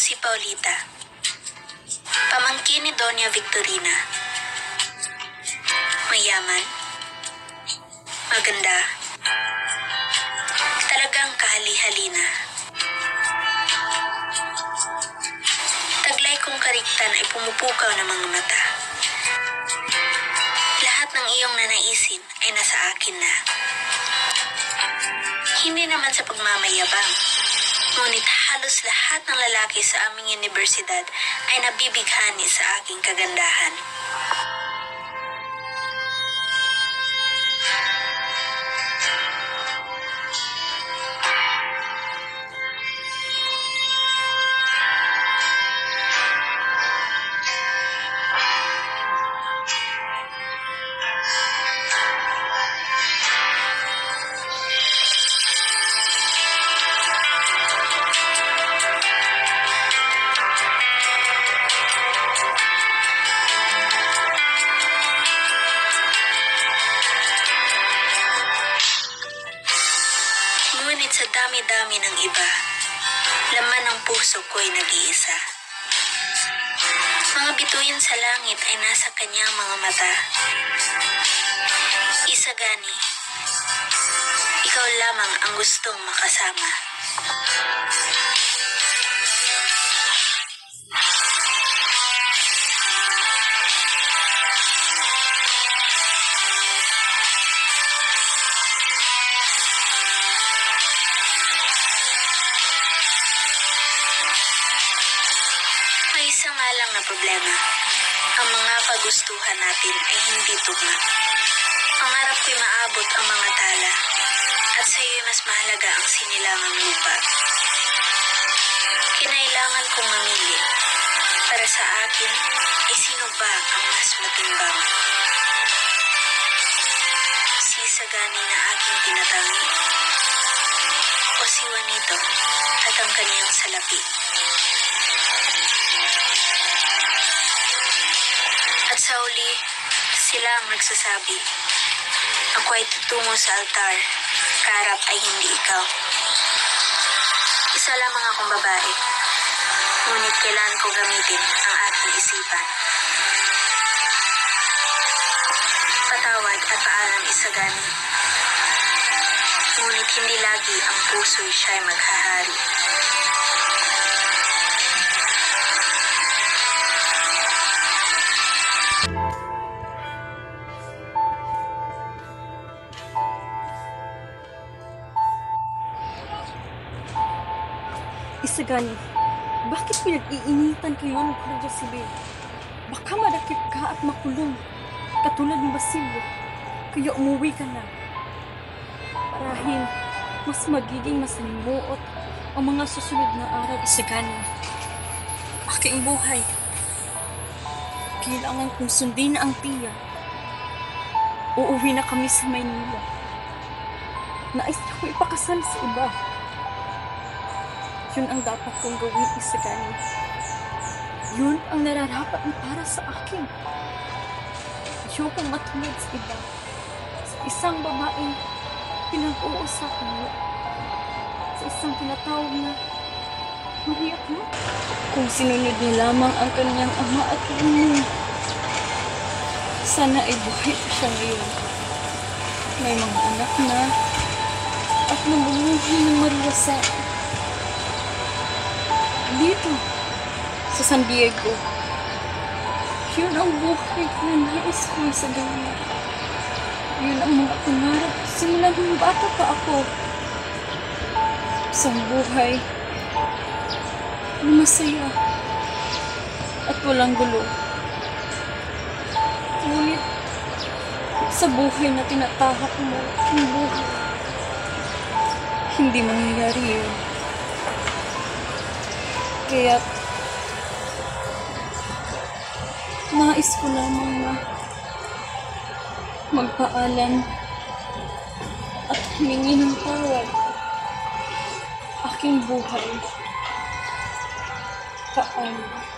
si Paulita, pamangkin ni Doña Victorina. Mayaman, maganda, talagang kahali-halina. Taglay kong kariktan ay pumupukaw ng mga mata. Lahat ng iyong nanaisin ay nasa akin na. Hindi naman sa pagmamayabang, ngunit halos lahat ng lalaki sa aming universidad ay nabibighani sa aking kagandahan. Ngunit sa dami-dami ng iba, laman ng puso ko'y nag-iisa. Mga bituin sa langit ay nasa kanyang mga mata. Isagani, ikaw lamang ang gustong makasama. May isa nga lang na problema. Ang mga kagustuhan natin ay hindi tugma. Pangarap ko'y maabot ang mga tala, at sa iyo'y mas mahalaga ang sinilangang lupa. Kinailangan kong mamili. Para sa akin, ay sino ba ang mas matimbang? Si Sagani na aking tinatangi, o si Juanito at ang kanyang salapi? At sa uli, sila ang nagsasabi, ako ay tutungo sa altar, kaharap ay hindi ikaw. Isa lamang akong babae, ngunit kailangan ko gamitin ang aking isipan. Patawad at paalam, Isagani. Ngunit hindi lagi ang puso'y siya'y maghahari. Isagani, bakit pinag-iinitan kayo ng Guardia Civil? Baka madakip ka at makulong, katulad ng Basilio. Kaya umuwi ka na. Marahil, mas magiging masalimuot ang mga susunod na araw, Isagani. Aking buhay. Kailangan kong sundin ang tiya. Uuwi na kami sa Maynila. Nais ko ipakasal sa iba. Yun ang dapat kong gawin, Isagani. Yun ang nararapat na para sa akin. Ayokong matulad sa iba. Sa isang babaeng pinag-uusapan mo. Sa isang tinatawag na Maria mo. Kung sinunod niya lamang ang kanyang ama at ina, sana ay buhay pa siya ngayon. May mga anak na at namumuhay ng mariwasa. Dito, sa San Diego. Yun ang buhay na nais ko sa gawin. Yun ang mga pangarap simula nung bata pa ako. Isang buhay na masaya at walang gulo. Ngunit sa buhay na tinatahak mo, ang buhay, hindi mangyayari yun. Kaya nais ko lamang na magpaalam at humingi ng tawad. Aking buhay. Paalam.